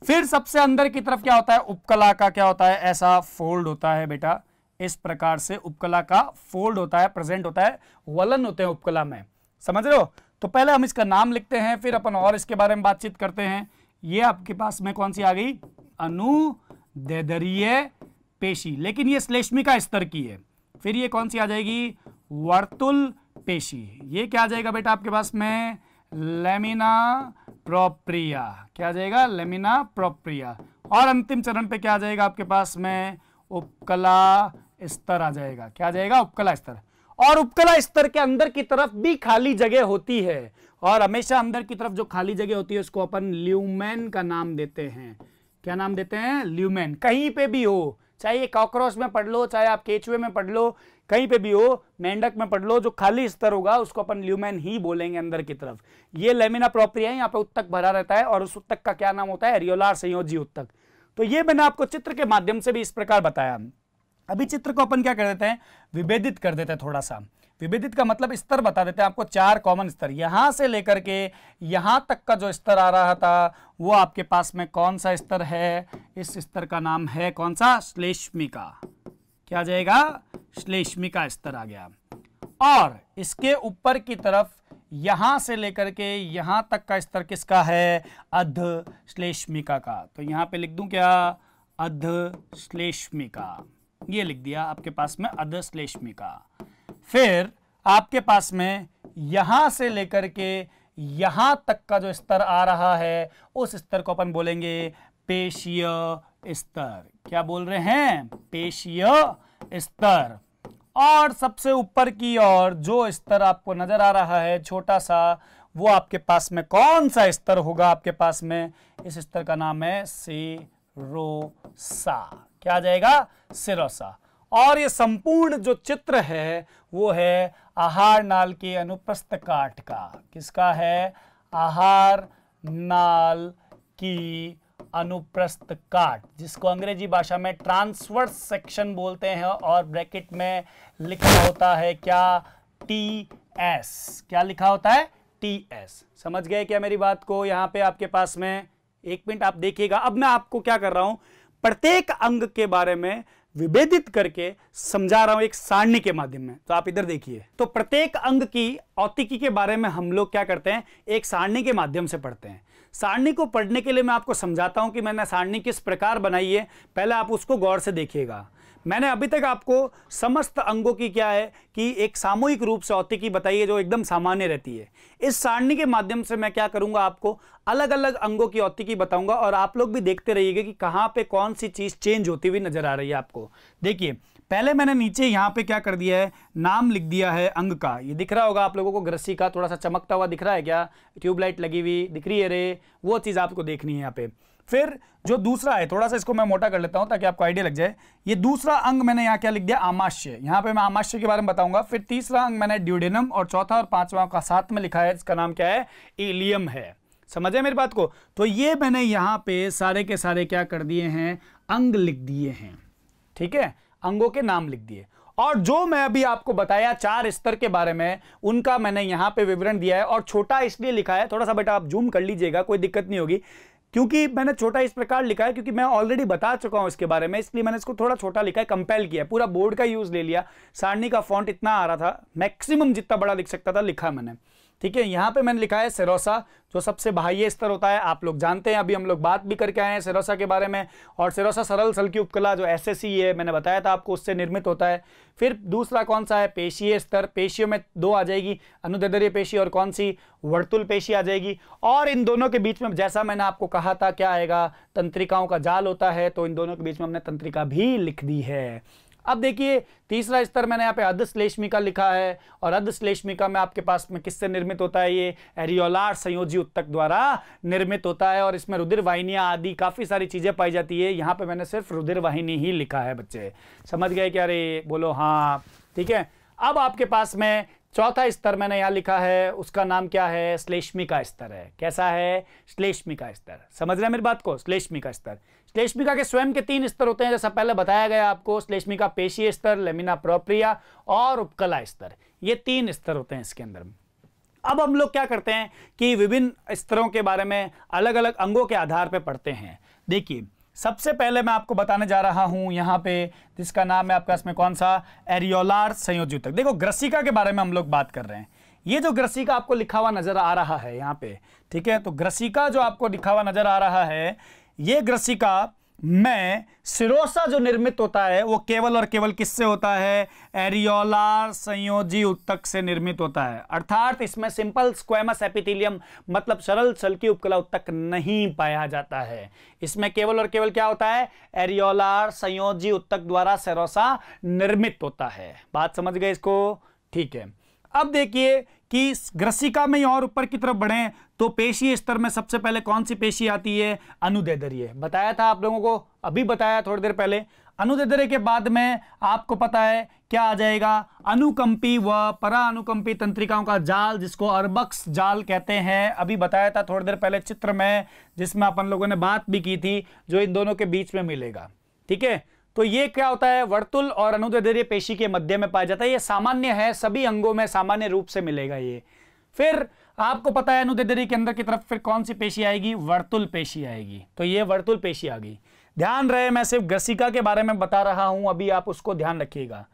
फिर सबसे अंदर की तरफ क्या होता है, उपकला का क्या होता है, ऐसा फोल्ड होता है बेटा, इस प्रकार से उपकला का फोल्ड होता है, प्रेजेंट होता है, वलन होते हैं उपकला में, समझ रहे हो। तो पहले हम इसका नाम लिखते हैं, फिर अपन और इसके बारे में बातचीत करते हैं। ये आपके पास में कौन सी आ गई, अनुदैर्ध्य पेशी, लेकिन ये श्लेष्मिका स्तर की है। फिर ये कौन सी आ जाएगी, वर्तुल पेशी। ये क्या आ जाएगा बेटा आपके पास में, लेमिना प्रोप्रिया। क्या आ जाएगा, लेमिना प्रोप्रिया। और अंतिम चरण पे क्या आ जाएगा आपके पास में, उपकला स्तर आ जाएगा। क्या आ जाएगा, उपकला स्तर। और उपकला स्तर के अंदर की तरफ भी खाली जगह होती है, और हमेशा अंदर की तरफ जो खाली जगह होती है उसको अपन ल्यूमेन का नाम देते हैं। क्या नाम देते हैं, ल्यूमेन। कहीं पे भी हो, चाहे ये कॉकरोच में पढ़ लो, चाहे आप केचुए में पढ़ लो, कहीं पे भी हो, मेंढक में पढ़ लो, जो खाली स्तर होगा उसको अपन ल्यूमेन ही बोलेंगे अंदर की तरफ। ये लेमिना प्रोप्रिया है, यहाँ पे उत्तक भरा रहता है, और उस उत्तक का क्या नाम होता है, एरियोलार संयोजी उत्तक। तो ये मैंने आपको चित्र के माध्यम से भी इस प्रकार बताया। अभी चित्र को अपन क्या कर देते हैं, विभेदित कर देते हैं थोड़ा सा। विभेदित का मतलब स्तर बता देते हैं आपको, 4 कॉमन स्तर। यहां से लेकर के यहां तक का जो स्तर आ रहा था वो आपके पास में कौन सा स्तर है, इस स्तर का नाम है कौन सा, श्लेष्मिका। क्या आ जाएगा, श्लेष्मिका स्तर आ गया। और इसके ऊपर की तरफ यहां से लेकर के यहां तक का स्तर किसका है, अधश्लेष्मिका का। तो यहां पे लिख दूं क्या, अधश्लेष्मिका, ये लिख दिया आपके पास में अधश्लेष्मिका। फिर आपके पास में यहां से लेकर के यहां तक का जो स्तर आ रहा है उस स्तर को अपन बोलेंगे पेशीय स्तर। क्या बोल रहे हैं, पेशीय स्तर। और सबसे ऊपर की ओर जो स्तर आपको नजर आ रहा है छोटा सा, वो आपके पास में कौन सा स्तर होगा, आपके पास में इस स्तर का नाम है सिरोसा। क्या आ जाएगा, सिरोसा। और ये संपूर्ण जो चित्र है वो है आहार नाल के अनुप्रस्थ काट का। किसका है, आहार नाल की अनुप्रस्थ काट, जिसको अंग्रेजी भाषा में ट्रांसवर्स सेक्शन बोलते हैं, और ब्रैकेट में लिखा होता है क्या, TS। क्या लिखा होता है, TS। समझ गए क्या मेरी बात को। यहां पे आपके पास में, एक मिनट आप देखिएगा, अब मैं आपको क्या कर रहा हूं, प्रत्येक अंग के बारे में विभेदित करके समझा रहा हूं एक सारणी के माध्यम में। तो आप इधर देखिए, तो प्रत्येक अंग की औतिकी के बारे में हम लोग क्या करते हैं, एक सारणी के माध्यम से पढ़ते हैं। सारणी को पढ़ने के लिए मैं आपको समझाता हूं कि मैंने सारणी किस प्रकार बनाई है, पहले आप उसको गौर से देखिएगा। मैंने अभी तक आपको समस्त अंगों की क्या है कि एक सामूहिक रूप से औतिकी बताई है जो एकदम सामान्य रहती है। इस सारणी के माध्यम से मैं क्या करूंगा, आपको अलग अलग अंगों की औतिकी बताऊंगा, और आप लोग भी देखते रहिएगा कि कहां पे कौन सी चीज चेंज होती हुई नजर आ रही है आपको। देखिए, पहले मैंने नीचे यहां पे क्या कर दिया है, नाम लिख दिया है अंग का। ये दिख रहा होगा आप लोगों को, ग्रस्सी का थोड़ा सा चमकता हुआ दिख रहा है क्या, ट्यूबलाइट लगी हुई दिख रही है रे, वो चीज आपको देखनी है यहाँ पे। फिर जो दूसरा है, थोड़ा सा इसको मैं मोटा कर लेता हूं ताकि आपको आइडिया लग जाए। ये दूसरा अंग मैंने यहाँ क्या लिख दिया, आमाशय। यहाँ पे मैं आमाशय के बारे में बताऊंगा। फिर तीसरा अंग मैंने ड्यूडेनम, और चौथा और पांचवा का साथ में लिखा है, इसका नाम क्या है, इलियम है। समझे मेरी बात को। तो ये मैंने यहाँ पे सारे के सारे क्या कर दिए हैं, अंग लिख दिए हैं। ठीक है, अंगों के नाम लिख दिए। और जो मैं अभी आपको बताया 4 स्तर के बारे में, उनका मैंने यहां पे विवरण दिया है, और छोटा इसलिए लिखा है, थोड़ा सा बेटा आप जूम कर लीजिएगा, कोई दिक्कत नहीं होगी, क्योंकि मैंने छोटा इस प्रकार लिखा है क्योंकि मैं ऑलरेडी बता चुका हूं इसके बारे में, इसलिए मैंने इसको थोड़ा छोटा लिखा है, कंपेल किया, पूरा बोर्ड का यूज ले लिया। सारणी का फॉन्ट इतना आ रहा था, मैक्सिमम जितना बड़ा लिख सकता था लिखा मैंने। ठीक है। यहाँ पे मैंने लिखा है सेरोसा, जो सबसे बाह्य स्तर होता है, आप लोग जानते हैं, अभी हम लोग बात भी करके आए हैं सेरोसा के बारे में। और सेरोसा सरल सल की उपकला जो एसएससी है, मैंने बताया था आपको, उससे निर्मित होता है। फिर दूसरा कौन सा है, पेशीय स्तर। पेशियों में दो आ जाएगी, अनुदैर्ध्य पेशी और कौन सी, वर्तुल पेशी आ जाएगी। और इन दोनों के बीच में जैसा मैंने आपको कहा था क्या आएगा, तंत्रिकाओं का जाल होता है, तो इन दोनों के बीच में हमने तंत्रिका भी लिख दी है। अब देखिए तीसरा स्तर मैंने यहाँ पे अर्धश्लेष्मिका लिखा है, और अर्धश्लेष्मिका में आपके पास में किससे निर्मित होता है, ये एरियोलार संयोजी उत्तक द्वारा निर्मित होता है। और इसमें रुधिर वाहिनियां आदि काफी सारी चीजें पाई जाती है। यहाँ पे मैंने सिर्फ रुधिर वाहिनी ही लिखा है। बच्चे समझ गए क्या रे, बोलो हाँ, ठीक है। अब आपके पास में चौथा स्तर मैंने यहाँ लिखा है, उसका नाम क्या है, श्लेष्मिका स्तर है। कैसा है, श्लेष्मिका स्तर। समझ रहे हैं मेरी बात को, श्लेष्मिका स्तर। श्लेष्मिका के स्वयं के 3 स्तर होते हैं, जैसा पहले बताया गया आपको। श्लेष्मिका पेशीय स्तर, लेमिना प्रोप्रिया और उपकला स्तर, ये 3 स्तर होते हैं इसके अंदर। अब हम लोग क्या करते हैं कि विभिन्न स्तरों के बारे में अलग अलग अंगों के आधार पर पढ़ते हैं। देखिए सबसे पहले मैं आपको बताने जा रहा हूं यहाँ पे, जिसका नाम है आपका इसमें कौन सा, एरियोलार संयोजी उत्तक। देखो ग्रसिका के बारे में हम लोग बात कर रहे हैं। ये जो ग्रसिका आपको लिखा हुआ नजर आ रहा है यहाँ पे, ठीक है, तो ग्रसिका जो आपको लिखा हुआ नजर आ रहा है, ये ग्रसिका में सिरोसा जो निर्मित होता है वो केवल और केवल किससे होता है, एरियोलार संयोजी उत्तक से निर्मित होता है। अर्थात इसमें सिंपल स्क्वेमस एपिथेलियम मतलब सरल सल्की उपकला उत्तक नहीं पाया जाता है। इसमें केवल और केवल क्या होता है, एरियोलार संयोजी उत्तक द्वारा सिरोसा निर्मित होता है। बात समझ गए इसको, ठीक है। अब देखिए कि ग्रसिका में और ऊपर की तरफ बढ़े तो पेशीय स्तर में सबसे पहले कौन सी पेशी आती है, अनुदैर्ध्य। बताया था आप लोगों को, अभी बताया थोड़ी देर पहले। अनुदैर्ध्य के बाद में आपको पता है क्या आ जाएगा, अनुकंपी व परा अनुकंपी तंत्रिकाओं का जाल, जिसको अर्बक्स जाल कहते हैं। अभी बताया था थोड़ी देर पहले चित्र में, जिसमें अपन लोगों ने बात भी की थी, जो इन दोनों के बीच में मिलेगा। ठीक है, तो ये क्या होता है, वर्तुल और अनुदैर्ध्य पेशी के मध्य में पाया जाता है। ये सामान्य है, सभी अंगों में सामान्य रूप से मिलेगा ये। फिर आपको पता है अनुदैर्ध्य के अंदर की तरफ फिर कौन सी पेशी आएगी, वर्तुल पेशी आएगी। तो ये वर्तुल पेशी आ गई। ध्यान रहे मैं सिर्फ ग्रसिका के बारे में बता रहा हूं, अभी आप उसको ध्यान रखिएगा।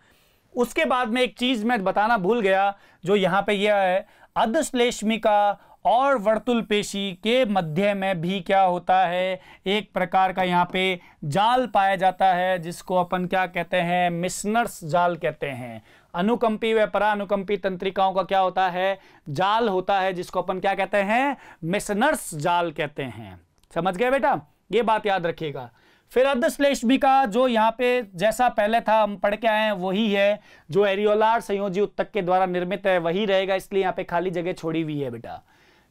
उसके बाद में एक चीज मैं बताना भूल गया, जो यहां पे यह है, अधश्लेष्मिका और वर्तुल पेशी के मध्य में भी क्या होता है, एक प्रकार का यहाँ पे जाल पाया जाता है, जिसको अपन क्या कहते हैं, मिशनर्स जाल कहते हैं। अनुकंपी व परानुकंपी तंत्रिकाओं का क्या होता है, जाल होता है, जिसको अपन क्या कहते हैं, मिशनर्स जाल कहते हैं। समझ गए बेटा, ये बात याद रखिएगा। फिर अर्धश्लेष्मिका जो यहाँ पे जैसा पहले था हम पढ़ के आए हैं वही है, जो एरियोलार संयोजी उत्तक के द्वारा निर्मित है वही रहेगा, इसलिए यहाँ पे खाली जगह छोड़ी हुई है बेटा।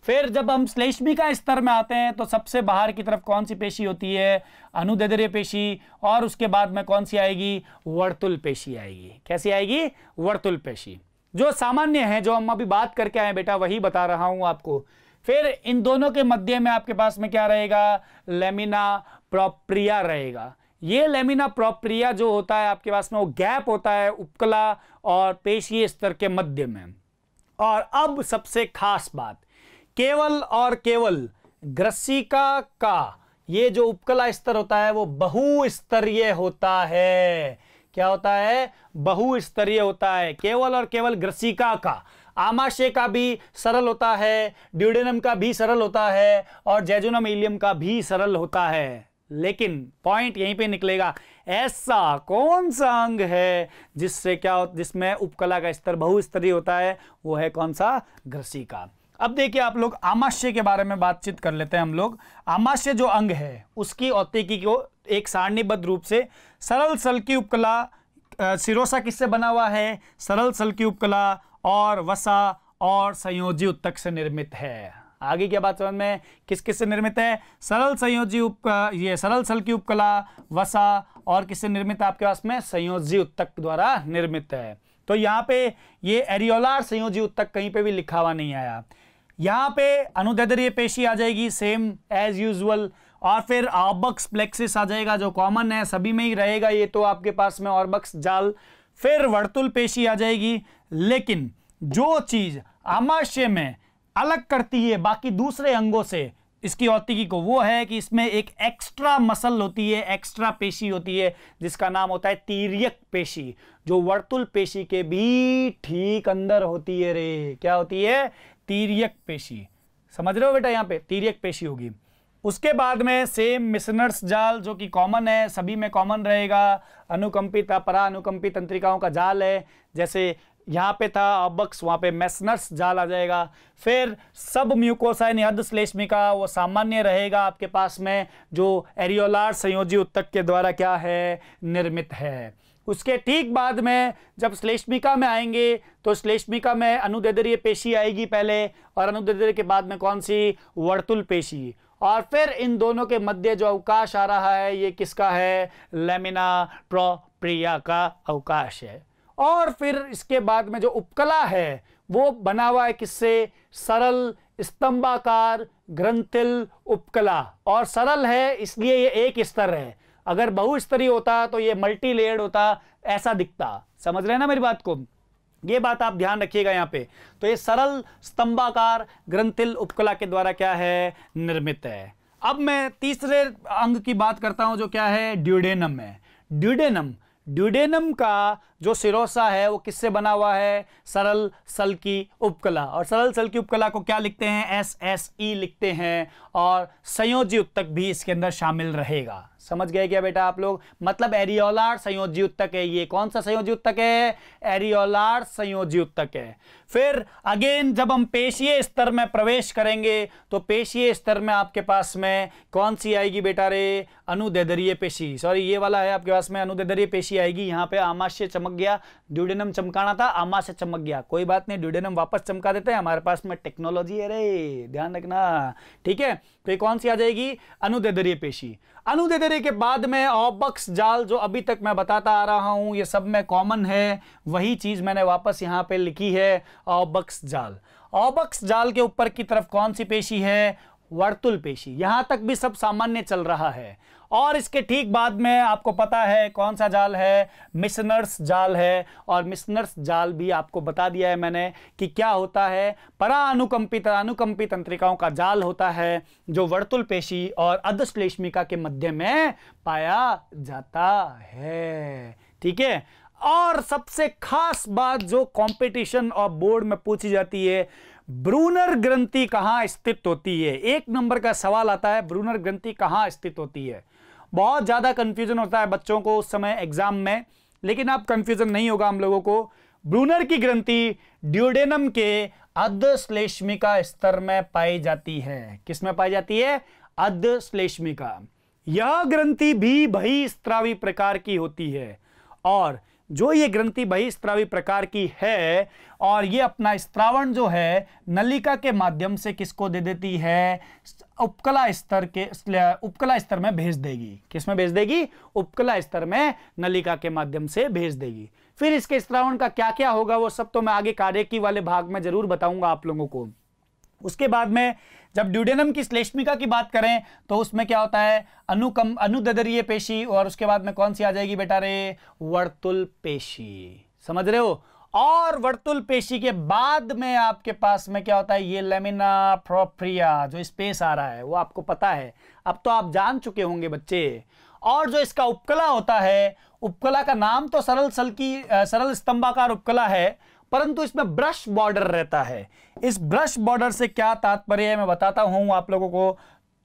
फिर जब हम श्लेष्मिका स्तर में आते हैं तो सबसे बाहर की तरफ कौन सी पेशी होती है, अनुदैर्ध्य पेशी, और उसके बाद में कौन सी आएगी, वर्तुल पेशी आएगी। कैसी आएगी, वर्तुल पेशी, जो सामान्य है, जो हम अभी बात करके आए बेटा वही बता रहा हूं आपको। फिर इन दोनों के मध्य में आपके पास में क्या रहेगा, लेमिना प्रोप्रिया रहेगा। ये लेमिना प्रोप्रिया जो होता है आपके पास में, वो गैप होता है उपकला और पेशीय स्तर के मध्य में। और अब सबसे खास बात, केवल और केवल ग्रसिका का ये जो उपकला स्तर होता है वो बहुस्तरीय होता है। क्या होता है, बहुस्तरीय होता है। केवल और केवल ग्रसिका का, आमाशय का भी सरल होता है, ड्यूडेनम का भी सरल होता है, और जेजुनम इलियम का भी सरल होता है। लेकिन पॉइंट यहीं पे निकलेगा, ऐसा कौन सा अंग है जिससे क्या, जिसमें उपकला का स्तर बहुस्तरीय होता है, वो है कौन सा, ग्रसिका। अब देखिए आप लोग आमाशय के बारे में बातचीत कर लेते हैं हम लोग। आमाशय जो अंग है उसकी औतिकी को एक सारणीबद्ध रूप से, सरल सल्की उपकला, सिरोसा किससे बना हुआ है, सरल सल्की उपकला और वसा और संयोजी उत्तक से निर्मित है। आगे क्या बात समझ में, किस किस से निर्मित है, सरल संयोजी ये सरल सल्की उपकला, वसा और किससे निर्मित है आपके पास में, संयोजी उत्तक द्वारा निर्मित है। तो यहाँ पे ये एरियोलार संयोजी उत्तक कहीं पे भी लिखा हुआ नहीं आया। यहाँ पे अनुदैर्ध्य पेशी आ जाएगी सेम एज यूजुअल, और फिर ऑर्बक्स प्लेक्सिस आ जाएगा जो कॉमन है, सभी में ही रहेगा ये तो आपके पास में ऑर्बक्स जाल। फिर वर्तुल पेशी आ जाएगी। लेकिन जो चीज आमाशय में अलग करती है बाकी दूसरे अंगों से इसकी औतिकी को, वो है कि इसमें एक एक्स्ट्रा मसल होती है, एक्स्ट्रा पेशी होती है, जिसका नाम होता है तिर्यक पेशी, जो वर्तुल पेशी के भी ठीक अंदर होती है रे। क्या होती है, तिर्यक पेशी। समझ रहे हो बेटा, यहाँ पे तिर्यक पेशी होगी। उसके बाद में सेम मिशनर्स जाल जो कि कॉमन है, सभी में कॉमन रहेगा, अनुकंपित अपरा अनुकंपित तंत्रिकाओं का जाल है। जैसे यहाँ पे था ऑबक्स, वहाँ पे मेसनर्स जाल आ जाएगा। फिर सब म्यूकोसा यानी अर्धश्लेष्मिका वो सामान्य रहेगा आपके पास में, जो एरियोलार संयोजी उत्तक के द्वारा क्या है, निर्मित है। उसके ठीक बाद में जब श्लेष्मिका में आएंगे तो श्लेष्मिका में अनुदैर्ध्य पेशी आएगी पहले, और अनुदैर्ध्य के बाद में कौन सी, वर्तुल पेशी। और फिर इन दोनों के मध्य जो अवकाश आ रहा है ये किसका है, लेमिना प्रोप्रिया का अवकाश है। और फिर इसके बाद में जो उपकला है वो बना हुआ है किससे, सरल स्तंभाकार ग्रंथिल उपकला। और सरल है इसलिए ये एक स्तर है, अगर बहुस्तरीय होता तो ये मल्टी लेयर्ड होता, ऐसा दिखता। समझ रहे हैं ना मेरी बात को, ये बात आप ध्यान रखिएगा यहाँ पे। तो ये सरल स्तंभाकार ग्रंथिल उपकला के द्वारा क्या है, निर्मित है। अब मैं तीसरे अंग की बात करता हूं जो क्या है, ड्यूडेनम है। ड्यूडेनम का जो सिरोसा है वो किससे बना हुआ है, सरल सल्की उपकला। और सरल सल्की उपकला को क्या लिखते हैं, SSE लिखते हैं। और संयोजी उत्तक भी इसके अंदर शामिल रहेगा। समझ गए क्या बेटा आप लोग, मतलब एरियोलार संयोजी उत्तक है ये। कौन सा संयोजी उत्तक है, एरियोलार संयोजी उत्तक है। फिर अगेन जब हम पेशीय स्तर में प्रवेश करेंगे तो पेशीय स्तर में आपके पास में कौन सी आएगी बेटा रे, अनुदैर्ध्य पेशी। सॉरी ये वाला है आपके पास में, अनुदैर्ध्य पेशी आएगी। यहाँ पे आमाशय चमक गया, ड्यूडेनम चमकाना था, आमाशय चमक गया, कोई बात नहीं, ड्यूडेनम वापस चमका देते हैं, हमारे पास में टेक्नोलॉजी है रे, ध्यान रखना, ठीक है। तो ये कौन सी आ जाएगी, अनुदैर्ध्य पेशी। अनुदैर्ध्य के बाद में ऑबक्स जाल जो अभी तक मैं बताता आ रहा हूं, ये सब में कॉमन है, वही चीज मैंने वापस यहां पे लिखी है, ऑबक्स जाल। ऑबक्स जाल के ऊपर की तरफ कौन सी पेशी है, वर्तुल पेशी। यहां तक भी सब सामान्य चल रहा है। और इसके ठीक बाद में आपको पता है कौन सा जाल है, मिशनर्स जाल है। और मिशनर्स जाल भी आपको बता दिया है मैंने कि क्या होता है, परा अनुकंपित अनुकंपित तंत्रिकाओं का जाल होता है जो वर्तुल पेशी और अधश्लेष्मिका के मध्य में पाया जाता है, ठीक है। और सबसे खास बात जो कंपटीशन और बोर्ड में पूछी जाती है, ब्रूनर ग्रंथि कहां स्थित होती है। एक नंबर का सवाल आता है, ब्रूनर ग्रंथि कहां स्थित होती है। बहुत ज्यादा कंफ्यूजन होता है बच्चों को उस समय एग्जाम में, लेकिन अब कंफ्यूजन नहीं होगा हम लोगों को। ब्रूनर की ग्रंथि ड्यूडेनम के अधश्लेष्मिका स्तर में पाई जाती है। किस में पाई जाती है, अधश्लेष्मिका। यह ग्रंथि भी बहिस्त्रावी प्रकार की होती है। और जो ये ग्रंथि बहिस्त्रावी प्रकार की है, और ये अपना स्त्रावण जो है नलिका के माध्यम से किसको दे देती है, उपकला स्तर में भेज देगी। किस में भेज देगी, उपकला स्तर में नलिका के माध्यम से भेज देगी। फिर इसके स्त्रावण का क्या क्या होगा वो सब तो मैं आगे कार्यकी वाले भाग में जरूर बताऊंगा आप लोगों को। उसके बाद में जब ड्यूडेनम की श्लेष्मिका की बात करें तो उसमें क्या होता है, अनुदैर्ध्य पेशी। और उसके बाद में कौन सी आ जाएगी बेटा रे, वर्तुल पेशी। समझ रहे हो। और वर्तुल पेशी के बाद में आपके पास में क्या होता है, ये लेमिना प्रोप्रिया जो स्पेस आ रहा है वो आपको पता है, अब तो आप जान चुके होंगे बच्चे। और जो इसका उपकला होता है, उपकला का नाम तो सरल स्तंभाकार उपकला है, परंतु इसमें ब्रश बॉर्डर रहता है। इस ब्रश बॉर्डर से क्या तात्पर्य है मैं बताता हूं आप लोगों को।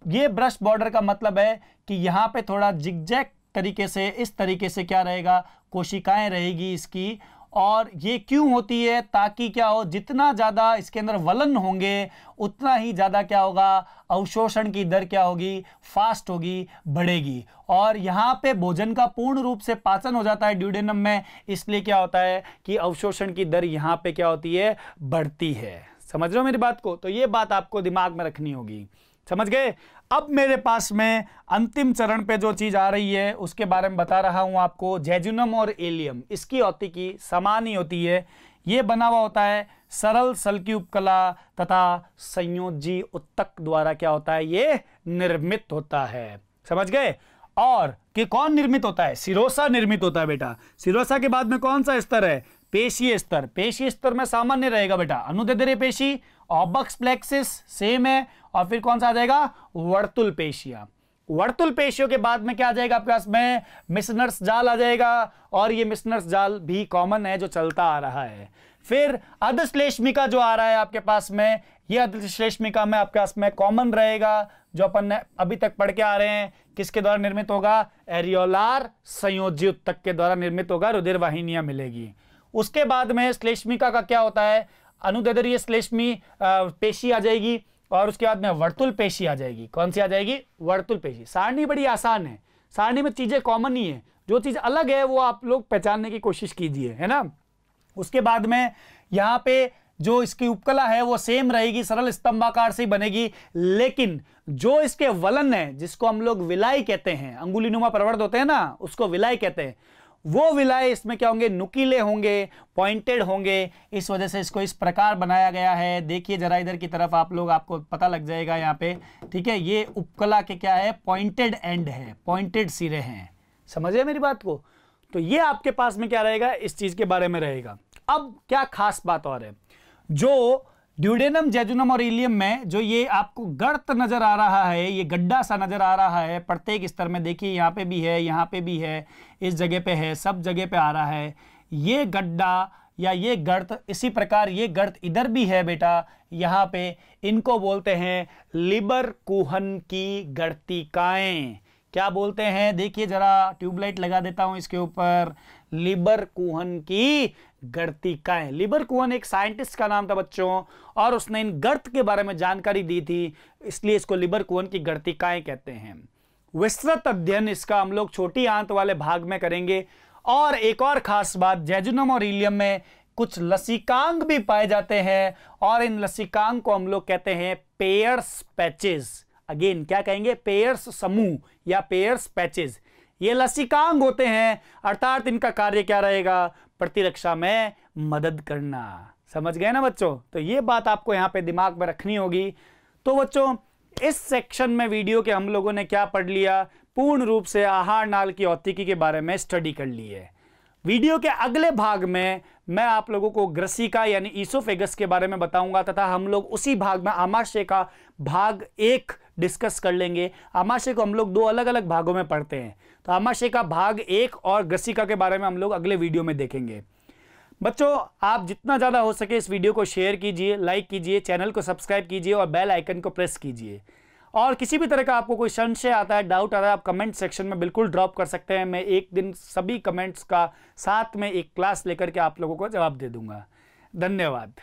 ये ब्रश बॉर्डर का मतलब है कि यहां पे थोड़ा जिगजैग तरीके से, इस तरीके से क्या रहेगा, कोशिकाएं रहेगी इसकी। और ये क्यों होती है, ताकि क्या हो, जितना ज्यादा इसके अंदर वलन होंगे उतना ही ज्यादा क्या होगा, अवशोषण की दर क्या होगी, फास्ट होगी, बढ़ेगी। और यहाँ पे भोजन का पूर्ण रूप से पाचन हो जाता है ड्यूडेनम में, इसलिए क्या होता है कि अवशोषण की दर यहाँ पे क्या होती है, बढ़ती है। समझ रहे हो मेरी बात को। तो ये बात आपको दिमाग में रखनी होगी, समझ गए। अब मेरे पास में अंतिम चरण पे जो चीज आ रही है उसके बारे में बता रहा हूं आपको। जेजुनम और एलियम, इसकी औतिकी समान ही होती है। ये बना हुआ होता है सरल सल्की उपकला तथा संयोजी उत्तक द्वारा क्या होता है, ये निर्मित होता है। समझ गए। और कि कौन निर्मित होता है, सिरोसा निर्मित होता है बेटा। सिरोसा के बाद में कौन सा स्तर है, पेशीय स्तर। पेशीय स्तर में सामान्य रहेगा बेटा अनुदैर्ध्य पेशी, ऑबक्स प्लेक्सिस सेम है। और फिर कौन सा आ जाएगा, वर्तुल पेशियां। वर्तुल पेशियों के बाद में क्या आ जाएगा आपके पास में, मिशनर्स जाल आ जाएगा। और ये मिशनर्स जाल भी कॉमन है जो चलता आ रहा है। फिर अधश्लेष्मिका जो आ रहा है आपके पास में, ये अधश्लेष्मिका में आपके पास में कॉमन रहेगा, जो अपन ने अभी तक पढ़ के आ रहे हैं, किसके द्वारा निर्मित होगा, एरियोलार संयोजी उत्तक के द्वारा निर्मित होगा, रुधिर वाहिनियां मिलेगी। उसके बाद में श्लेष्मिका का क्या होता है, अनुदैर्ध्य श्लेष्मी पेशी आ जाएगी, और उसके बाद में वर्तुल पेशी आ जाएगी। कौन सी आ जाएगी, वर्तुल पेशी। सारणी बड़ी आसान है, सारणी में चीजें कॉमन ही है, जो चीज अलग है वो आप लोग पहचानने की कोशिश कीजिए, है ना। उसके बाद में यहाँ पे जो इसकी उपकला है वो सेम रहेगी, सरल स्तंभाकार से ही बनेगी, लेकिन जो इसके वलन है, जिसको हम लोग विलाई कहते हैं, अंगुलीनुमा प्रवर्ध होते हैं ना, उसको विलाई कहते हैं, वो विलाय इसमें क्या होंगे, नुकीले होंगे, पॉइंटेड होंगे। इस वजह से इसको इस प्रकार बनाया गया है। देखिए जरा इधर की तरफ आप लोग, आपको पता लग जाएगा यहाँ पे, ठीक है। ये उपकला के क्या है, पॉइंटेड एंड है, पॉइंटेड सिरे हैं। समझिए मेरी बात को। तो ये आपके पास में क्या रहेगा, इस चीज के बारे में रहेगा। अब क्या खास बात और है, जो ड्यूडेनम, जेजुनम और इलियम में जो ये आपको गर्त नजर आ रहा है, ये गड्ढा सा नजर आ रहा है प्रत्येक स्तर में, देखिए यहाँ पे भी है, यहाँ पे भी है, इस जगह पे है, सब जगह पे आ रहा है ये गड्ढा या ये गर्त। इसी प्रकार ये गर्त इधर भी है बेटा, यहाँ पे, इनको बोलते हैं लिबरकुहन की गर्तिकाएं। क्या बोलते हैं, देखिए जरा ट्यूबलाइट लगा देता हूं इसके ऊपर, लिबरकुहन की गर्तिकाएं। लिबरकुहन एक साइंटिस्ट का नाम था बच्चों, और उसने इन गर्त के बारे में जानकारी दी थी, इसलिए इसको लिबरकुहन की गर्तिकाएं कहते हैं। विस्तृत अध्ययन इसका हम लोग छोटी आंत वाले भाग में करेंगे। और एक और खास बात, जेजुनम और इलियम में कुछ लसिकांग भी पाए जाते हैं, और इन लसिकांग को हम लोग कहते हैं पेयर्स पैचेस। अगेन क्या कहेंगे, पेयर्स समूह या पेयर्स पैचेस। ये लसिकांग होते हैं, अर्थात इनका कार्य क्या रहेगा, प्रतिरक्षा में मदद करना। समझ गए ना बच्चों। तो ये बात आपको यहां पे दिमाग में रखनी होगी। तो बच्चों इस सेक्शन में वीडियो के हम लोगों ने क्या पढ़ लिया, पूर्ण रूप से आहार नाल की औत्तिकी के बारे में स्टडी कर ली है। वीडियो के अगले भाग में मैं आप लोगों को ग्रसिका यानी ईसोफेगस के बारे में बताऊंगा, तथा हम लोग उसी भाग में आमाशय का भाग 1 डिस्कस कर लेंगे। आमाशय को हम लोग 2 अलग अलग भागों में पढ़ते हैं, तो आमाशय का भाग 1 और ग्रसिका के बारे में हम लोग अगले वीडियो में देखेंगे। बच्चों आप जितना ज़्यादा हो सके इस वीडियो को शेयर कीजिए, लाइक कीजिए, चैनल को सब्सक्राइब कीजिए और बेल आइकन को प्रेस कीजिए। और किसी भी तरह का आपको कोई संशय आता है, डाउट आता है, आप कमेंट सेक्शन में बिल्कुल ड्रॉप कर सकते हैं। मैं एक दिन सभी कमेंट्स का साथ में एक क्लास लेकर के आप लोगों को जवाब दे दूंगा। धन्यवाद।